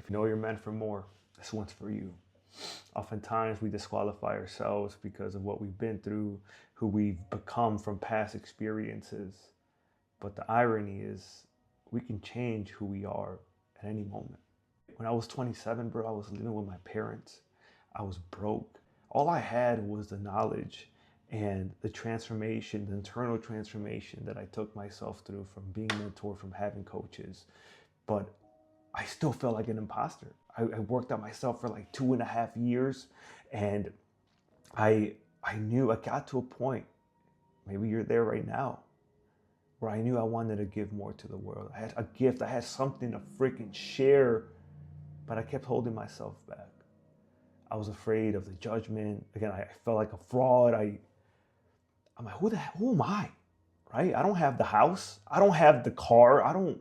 you know you're meant for more, this one's for you. Oftentimes we disqualify ourselves because of what we've been through, who we've become from past experiences. But the irony is we can change who we are at any moment. When I was 27, bro, I was living with my parents. I was broke. All I had was the knowledge and the transformation, the internal transformation that I took myself through from being mentored, from having coaches. But I still felt like an imposter. I worked on myself for like 2.5 years, and I knew I got to a point, maybe you're there right now, where I knew I wanted to give more to the world. I had a gift, I had something to freaking share, but I kept holding myself back. I was afraid of the judgment. Again, I felt like a fraud. I'm like, who am I? Right? I don't have the house. I don't have the car. I don't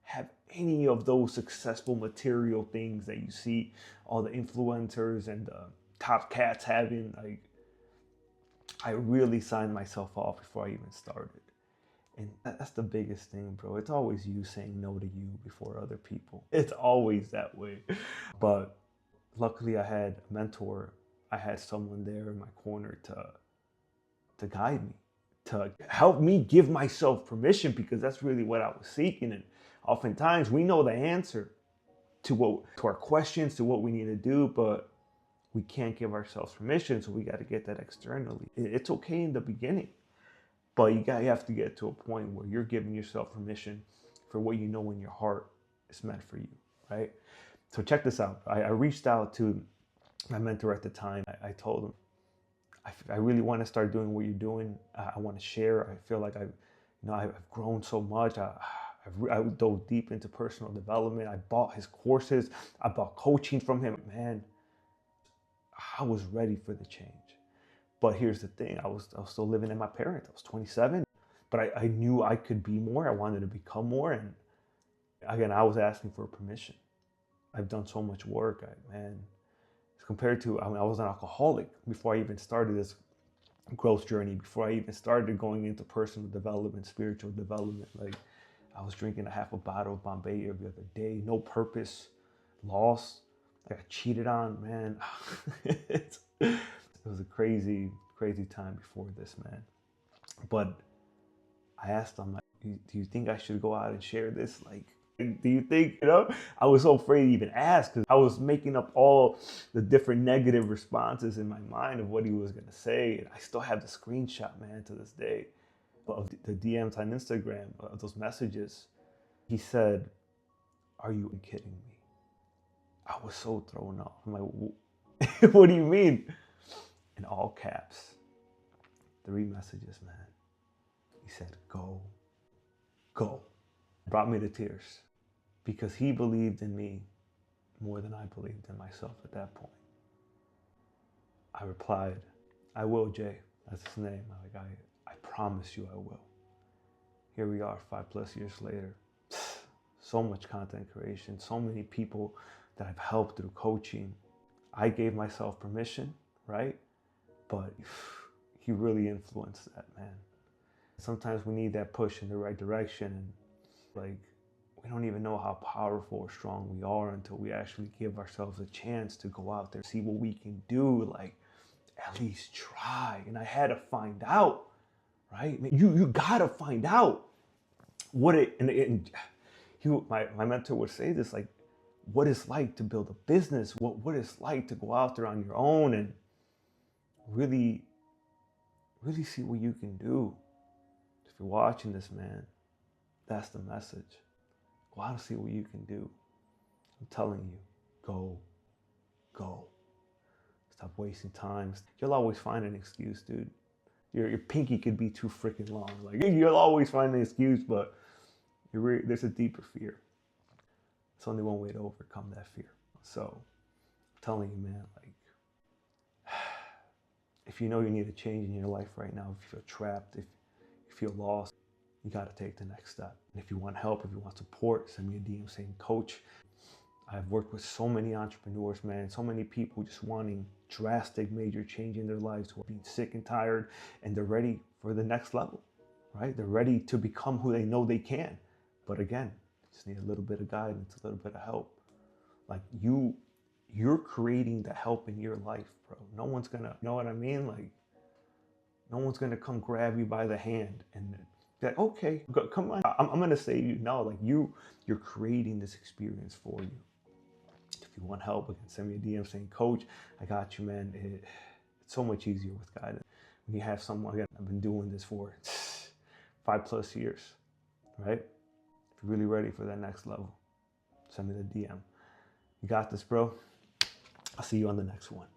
have any of those successful material things that you see all the influencers and the top cats having. Like, I really signed myself off before I even started. And that's the biggest thing, bro. It's always you saying no to you before other people. It's always that way. But luckily I had a mentor. I had someone there in my corner to guide me, to help me give myself permission, because that's really what I was seeking. And oftentimes we know the answer to our questions, to what we need to do, but we can't give ourselves permission, so we got to get that externally. It's okay in the beginning, but you have to get to a point where you're giving yourself permission for what you know in your heart is meant for you, right? So check this out. I reached out to my mentor at the time. I told him, I really want to start doing what you're doing. I want to share. I feel like I've grown so much. I dove deep into personal development. I bought his courses. I bought coaching from him. Man, I was ready for the change. But here's the thing. I was still living in my parents. I was 27, but I knew I could be more. I wanted to become more. And again, I was asking for permission. I've done so much work, man. Compared to, I was an alcoholic before I even started this growth journey, before I even started going into personal development, spiritual development. Like, I was drinking a half a bottle of Bombay every other day, no purpose, lost. I got cheated on, man. It was a crazy, crazy time before this, man. But I asked him, like, do you think I should go out and share this? Like, do you think, I was so afraid to even ask, because I was making up all the different negative responses in my mind of what he was going to say. And I still have the screenshot, man, to this day, of the DMs on Instagram, of those messages. He said, "Are you kidding me?" I was so thrown off. I'm like, what do you mean? In all caps, 3 messages, man. He said, go. Brought me to tears, because he believed in me more than I believed in myself at that point. I replied, I will, Jay. That's his name. I promise you I will. Here we are 5+ years later. So much content creation, so many people that I've helped through coaching. I gave myself permission, right? But he really influenced that, man. Sometimes we need that push in the right direction. And like, we don't even know how powerful or strong we are until we actually give ourselves a chance to go out there, see what we can do, like, at least try. And I had to find out, right? You gotta find out what my mentor would say this, like, what it's like to build a business, what it's like to go out there on your own and really see what you can do. If you're watching this, man, that's the message. Go out and see what you can do. I'm telling you, go. Stop wasting time. You'll always find an excuse, dude. Your pinky could be too freaking long. Like, you'll always find an excuse, but there's a deeper fear. It's only one way to overcome that fear. So I'm telling you, man, like, if you know you need a change in your life right now, if you feel trapped, if you feel lost, you got to take the next step. And if you want help, if you want support, send me a DM saying, coach. I've worked with so many entrepreneurs, man, so many people just wanting drastic, major change in their lives, who are being sick and tired, and they're ready for the next level, right? They're ready to become who they know they can. But again, just need a little bit of guidance, a little bit of help. Like you're creating the help in your life, bro. No one's gonna, you know what I mean? Like, no one's gonna come grab you by the hand and be like, okay, come on, I'm gonna save you. No, like you're creating this experience for you. If you want help, again, send me a DM saying, Coach, I got you, man. It's so much easier with guidance. When you have someone, again, I've been doing this for 5+ years, right? If you're really ready for that next level, send me the DM. You got this, bro. I'll see you on the next one.